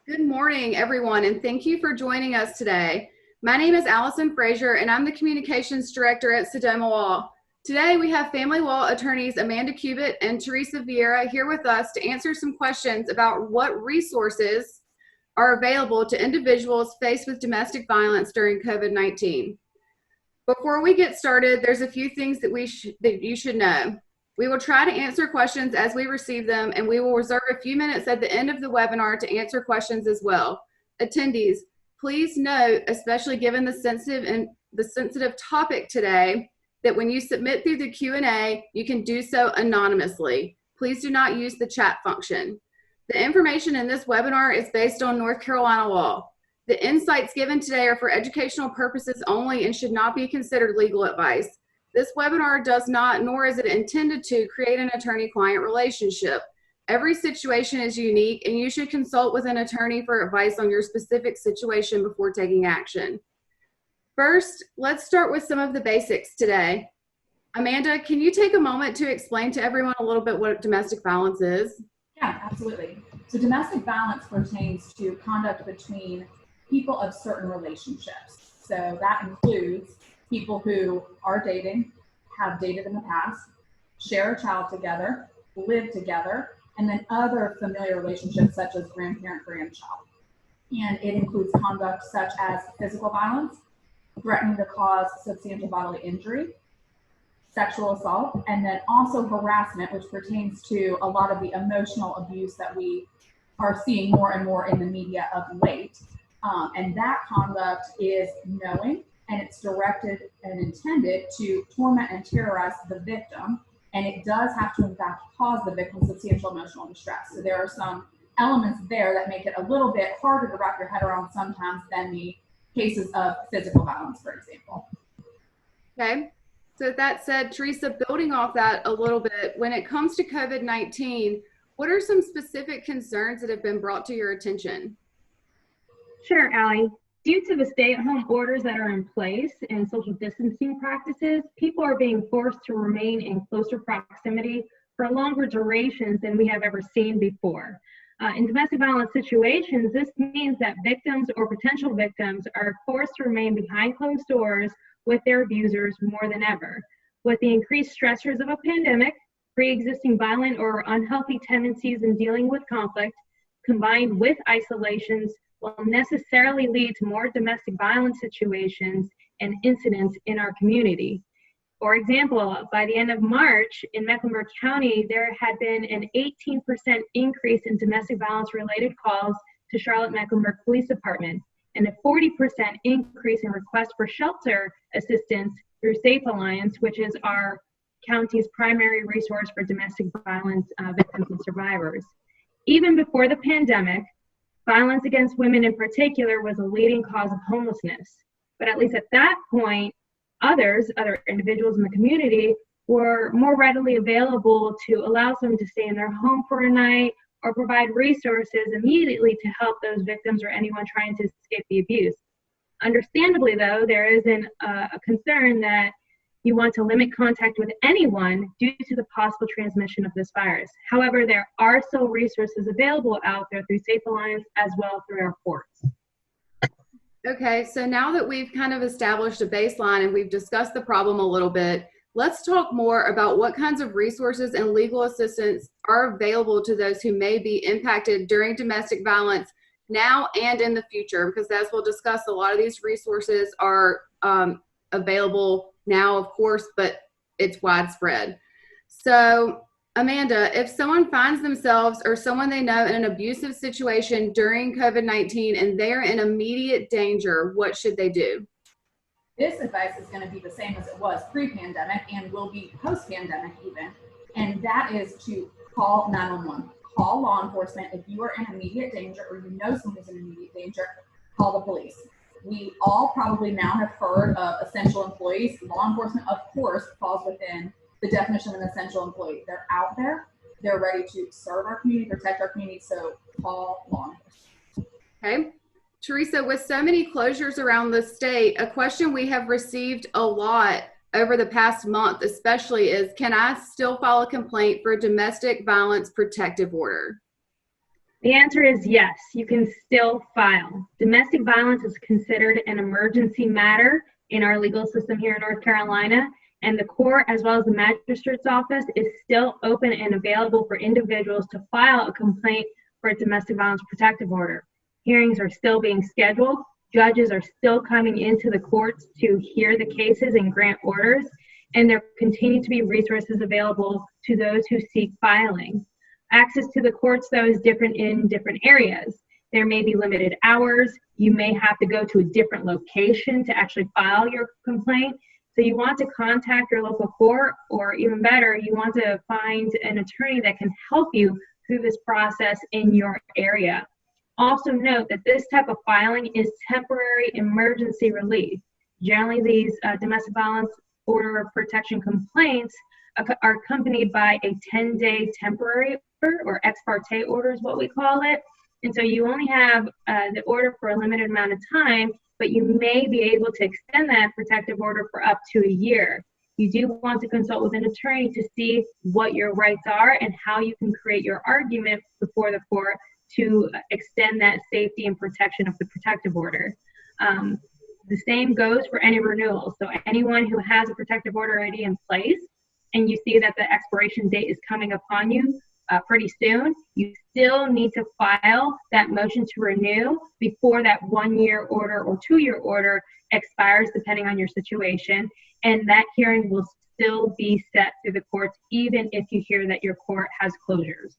Good morning, everyone, and thank you for joining us today. My name is Allison Frazier, and I'm the Communications Director at Sodoma Law. Today, we have family law attorneys Amanda Cubit and Theresa Viera here with us to answer some questions about what resources are available to individuals faced with domestic violence during COVID-19. Before we get started, there's a few things that you should know. We will try to answer questions as we receive them, and we will reserve a few minutes at the end of the webinar to answer questions as well. Attendees, please note, especially given the sensitive topic today, that when you submit through the Q&A, you can do so anonymously. Please do not use the chat function. The information in this webinar is based on North Carolina law. The insights given today are for educational purposes only and should not be considered legal advice. This webinar does not, nor is it intended to, create an attorney-client relationship. Every situation is unique, and you should consult with an attorney for advice on your specific situation before taking action. First, let's start with some of the basics today. Amanda, can you take a moment to explain to everyone a little bit what domestic violence is? Yeah, absolutely. So domestic violence pertains to conduct between people of certain relationships. So that includes people who are dating, have dated in the past, share a child together, live together, and then other familiar relationships such as grandparent-grandchild. And it includes conduct such as physical violence, threatening to cause substantial bodily injury, sexual assault, and then also harassment, which pertains to a lot of the emotional abuse that we are seeing more and more in the media of late. And that conduct is knowing, and it's directed and intended to torment and terrorize the victim. And it does have to, in fact, cause the victim substantial emotional distress. So there are some elements there that make it a little bit harder to wrap your head around sometimes than the cases of physical violence, for example. Okay. So with that said, Theresa, building off that a little bit, when it comes to COVID-19, what are some specific concerns that have been brought to your attention? Sure, Allie. Due to the stay-at-home orders that are in place and social distancing practices, people are being forced to remain in closer proximity for longer durations than we have ever seen before. In domestic violence situations, this means that victims or potential victims are forced to remain behind closed doors with their abusers more than ever. With the increased stressors of a pandemic, pre-existing violent or unhealthy tendencies in dealing with conflict, combined with isolations, will necessarily lead to more domestic violence situations and incidents in our community. For example, by the end of March in Mecklenburg County, there had been an 18% increase in domestic violence related calls to Charlotte-Mecklenburg Police Department and a 40% increase in requests for shelter assistance through Safe Alliance, which is our county's primary resource for domestic violence victims and survivors. Even before the pandemic, violence against women in particular was a leading cause of homelessness. But at least at that point, other individuals in the community were more readily available to allow someone to stay in their home for a night or provide resources immediately to help those victims or anyone trying to escape the abuse. Understandably, though, there is a concern that you want to limit contact with anyone due to the possible transmission of this virus. However, there are still resources available out there through Safe Alliance as well through our courts. Okay, so now that we've kind of established a baseline and we've discussed the problem a little bit, let's talk more about what kinds of resources and legal assistance are available to those who may be impacted during domestic violence now and in the future, because as we'll discuss, a lot of these resources are available now, of course, but it's widespread. So, Amanda, if someone finds themselves or someone they know in an abusive situation during COVID-19 and they're in immediate danger, what should they do? This advice is going to be the same as it was pre-pandemic and will be post-pandemic even, and that is to call 911. Call law enforcement. If you are in immediate danger or you know someone's in immediate danger, call the police. We all probably now have heard of essential employees. Law enforcement, of course, falls within the definition of an essential employee. They're out there. They're ready to serve our community, protect our community, so call law enforcement. Okay. Theresa, with so many closures around the state, a question we have received a lot over the past month especially is, can I still file a complaint for a domestic violence protective order? The answer is yes, you can still file. Domestic violence is considered an emergency matter in our legal system here in North Carolina, and the court, as well as the magistrate's office, is still open and available for individuals to file a complaint for a domestic violence protective order. Hearings are still being scheduled. Judges are still coming into the courts to hear the cases and grant orders, and there continue to be resources available to those who seek filing. Access to the courts, though, is different in different areas. There may be limited hours. You may have to go to a different location to actually file your complaint. So you want to contact your local court, or even better, you want to find an attorney that can help you through this process in your area. Also note that this type of filing is temporary emergency relief. Generally, these domestic violence order of protection complaints are accompanied by a 10-day temporary order, or ex parte order is what we call it. And so you only have the order for a limited amount of time, but you may be able to extend that protective order for up to a year. You do want to consult with an attorney to see what your rights are and how you can create your argument before the court to extend that safety and protection of the protective order. The same goes for any renewals. So anyone who has a protective order already in place and you see that the expiration date is coming upon you pretty soon, you still need to file that motion to renew before that 1-year order or 2-year order expires, depending on your situation. And that hearing will still be set through the courts, even if you hear that your court has closures.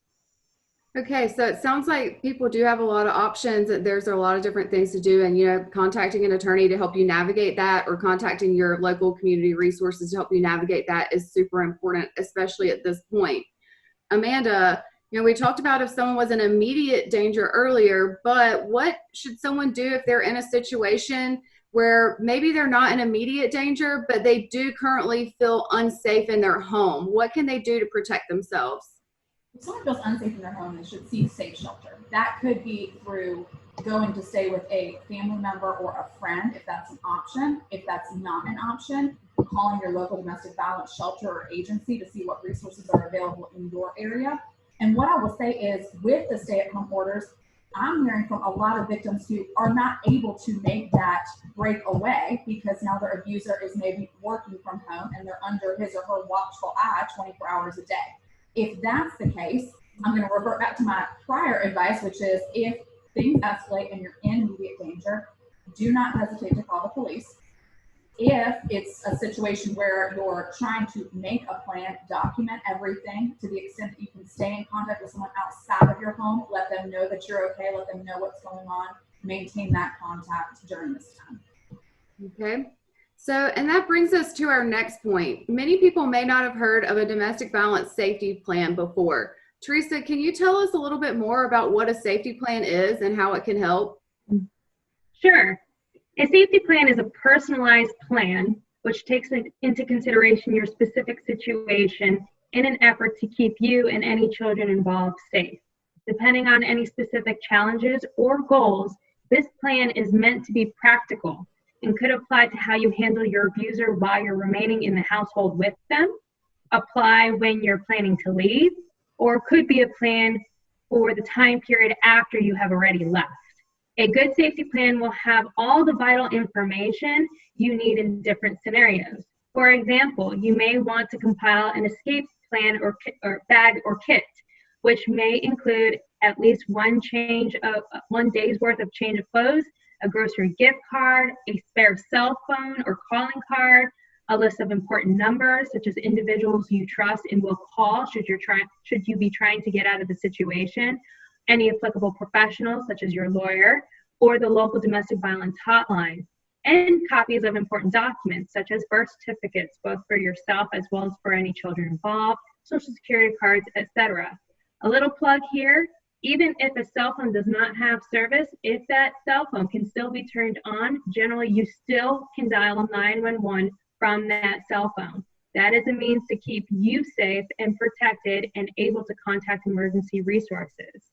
Okay, so it sounds like people do have a lot of options. There's a lot of different things to do, and contacting an attorney to help you navigate that, or contacting your local community resources to help you navigate that, is super important, especially at this point. Amanda, we talked about if someone was in immediate danger earlier, but what should someone do if they're in a situation where maybe they're not in immediate danger, but they do currently feel unsafe in their home? What can they do to protect themselves? If someone feels unsafe in their home, they should seek safe shelter. That could be through going to stay with a family member or a friend, if that's an option. If that's not an option, calling your local domestic violence shelter or agency to see what resources are available in your area. And what I will say is, with the stay-at-home orders, I'm hearing from a lot of victims who are not able to make that break away because now their abuser is maybe working from home and they're under his or her watchful eye 24 hours a day. If that's the case, I'm going to revert back to my prior advice, which is if things escalate and you're in immediate danger, do not hesitate to call the police. If it's a situation where you're trying to make a plan, document everything to the extent that you can stay in contact with someone outside of your home, let them know that you're okay, let them know what's going on, maintain that contact during this time. Okay. So, and that brings us to our next point. Many people may not have heard of a domestic violence safety plan before. Theresa, can you tell us a little bit more about what a safety plan is and how it can help? Sure. A safety plan is a personalized plan which takes into consideration your specific situation in an effort to keep you and any children involved safe. Depending on any specific challenges or goals, this plan is meant to be practical and could apply to how you handle your abuser while you're remaining in the household with them, apply when you're planning to leave, or could be a plan for the time period after you have already left. A good safety plan will have all the vital information you need in different scenarios. For example, you may want to compile an escape plan or bag or kit, which may include at least one day's worth of change of clothes, a grocery gift card, a spare cell phone or calling card, a list of important numbers such as individuals you trust and will call should you be trying to get out of the situation, any applicable professionals such as your lawyer or the local domestic violence hotline, and copies of important documents such as birth certificates, both for yourself as well as for any children involved, social security cards, etc. A little plug here. Even if a cell phone does not have service, if that cell phone can still be turned on, generally you still can dial 911 from that cell phone. That is a means to keep you safe and protected and able to contact emergency resources.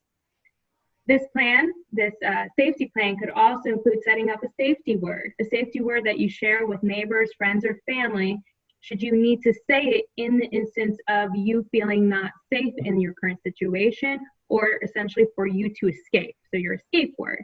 This safety plan could also include setting up a safety word that you share with neighbors, friends, or family should you need to say it in the instance of you feeling not safe in your current situation, or essentially for you to escape. So your escape word.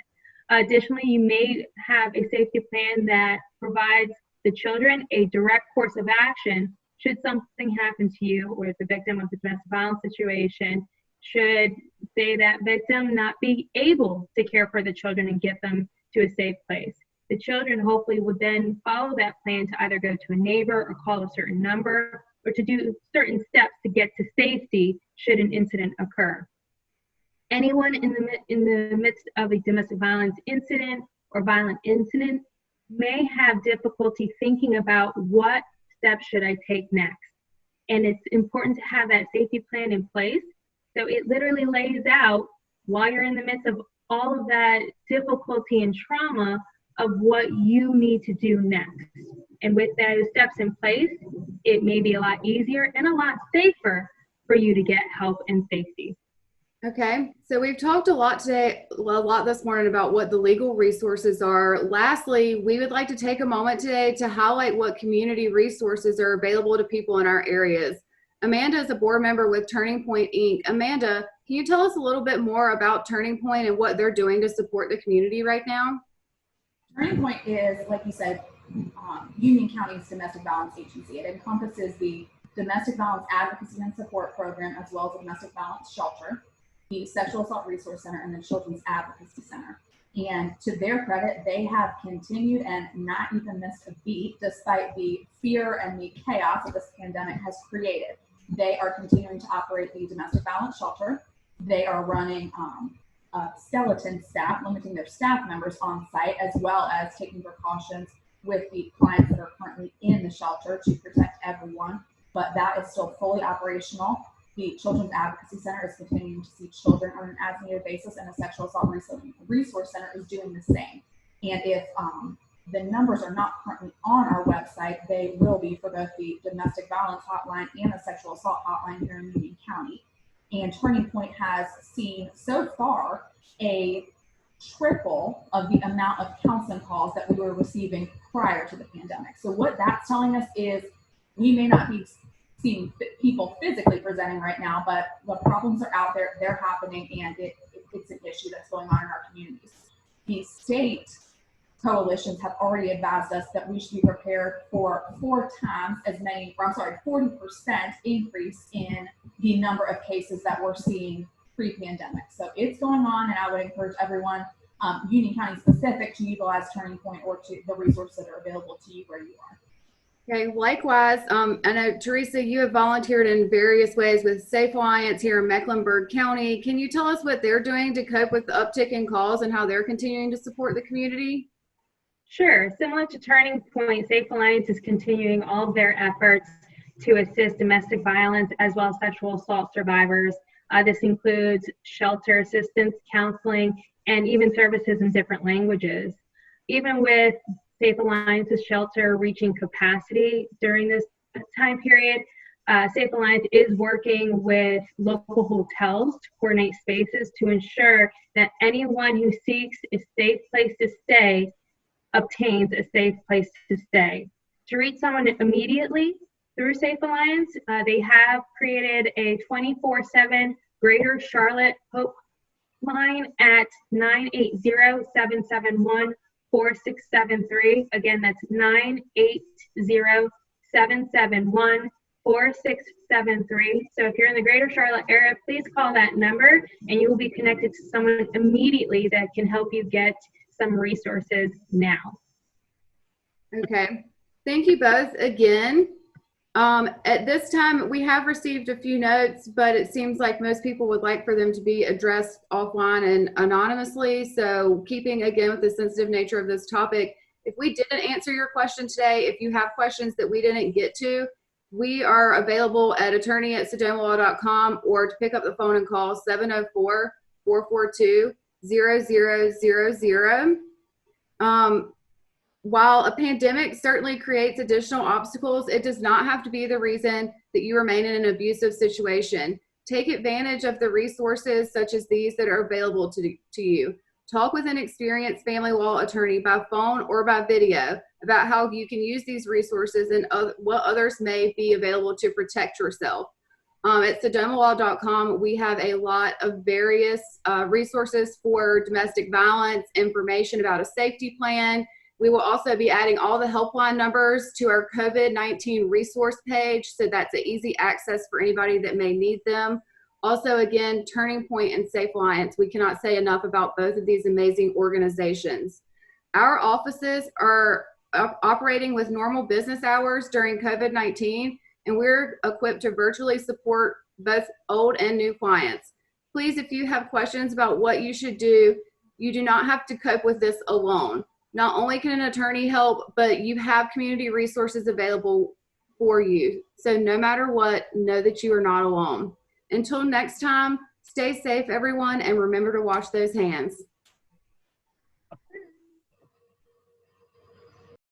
Additionally, you may have a safety plan that provides the children a direct course of action should something happen to you or the victim of the domestic violence situation, should, say, that victim not be able to care for the children and get them to a safe place. The children hopefully would then follow that plan to either go to a neighbor or call a certain number or to do certain steps to get to safety should an incident occur. Anyone in the midst of a domestic violence incident or violent incident may have difficulty thinking about what steps should I take next. And it's important to have that safety plan in place. So it literally lays out, while you're in the midst of all of that difficulty and trauma, of what you need to do next. And with those steps in place, it may be a lot easier and a lot safer for you to get help and safety. Okay, so we've talked a lot today, a lot this morning about what the legal resources are. Lastly, we would like to take a moment today to highlight what community resources are available to people in our areas. Amanda is a board member with Turning Point, Inc. Amanda, can you tell us a little bit more about Turning Point and what they're doing to support the community right now? Turning Point is, like you said, Union County's domestic violence agency. It encompasses the domestic violence advocacy and support program, as well as the domestic violence shelter, the sexual assault resource center, and the children's advocacy center. And to their credit, they have continued and not even missed a beat despite the fear and the chaos that this pandemic has created. They are continuing to operate the domestic violence shelter. They are running skeleton staff, limiting their staff members on site, as well as taking precautions with the clients that are currently in the shelter to protect everyone. But that is still fully operational. The Children's Advocacy Center is continuing to see children on an as-needed basis, and the Sexual Assault Resource Center is doing the same. And if the numbers are not currently on our website, they will be for both the domestic violence hotline and the sexual assault hotline here in Union County. And Turning Point has seen so far a triple of the amount of counseling calls that we were receiving prior to the pandemic. So what that's telling us is we may not be seeing people physically presenting right now, but the problems are out there, they're happening, and it's an issue that's going on in our communities. The state coalitions have already advised us that we should be prepared for 40% increase in the number of cases that we're seeing pre-pandemic. So it's going on, and I would encourage everyone, Union County specific, to utilize Turning Point or to the resources that are available to you where you are. Okay, likewise, I know, Theresa, you have volunteered in various ways with Safe Alliance here in Mecklenburg County. Can you tell us what they're doing to cope with the uptick in calls and how they're continuing to support the community? Sure. Similar to Turning Point, Safe Alliance is continuing all of their efforts to assist domestic violence as well as sexual assault survivors. This includes shelter assistance, counseling, and even services in different languages. Even with Safe Alliance's shelter reaching capacity during this time period, Safe Alliance is working with local hotels to coordinate spaces to ensure that anyone who seeks a safe place to stay obtains a safe place to stay. To reach someone immediately through Safe Alliance, they have created a 24/7 Greater Charlotte Hope line at 980-771-4673. Again, that's 980-771-4673. So if you're in the Greater Charlotte area, please call that number and you will be connected to someone immediately that can help you get some resources now. Okay, thank you both again. At this time, we have received a few notes, but it seems like most people would like for them to be addressed offline and anonymously. So keeping again with the sensitive nature of this topic, if we didn't answer your question today, if you have questions that we didn't get to, we are available at attorney@sodomalaw.com or to pick up the phone and call 704-442-0000. While a pandemic certainly creates additional obstacles, it does not have to be the reason that you remain in an abusive situation. Take advantage of the resources such as these that are available to you. Talk with an experienced family law attorney by phone or by video about how you can use these resources and what others may be available to protect yourself. At sodomalaw.com, we have a lot of various resources for domestic violence, information about a safety plan. We will also be adding all the helpline numbers to our COVID-19 resource page, so that's an easy access for anybody that may need them. Also, again, Turning Point and Safe Alliance. We cannot say enough about both of these amazing organizations. Our offices are operating with normal business hours during COVID-19, and we're equipped to virtually support both old and new clients. Please, if you have questions about what you should do, you do not have to cope with this alone. Not only can an attorney help, but you have community resources available for you. So no matter what, know that you are not alone. Until next time, stay safe, everyone, and remember to wash those hands.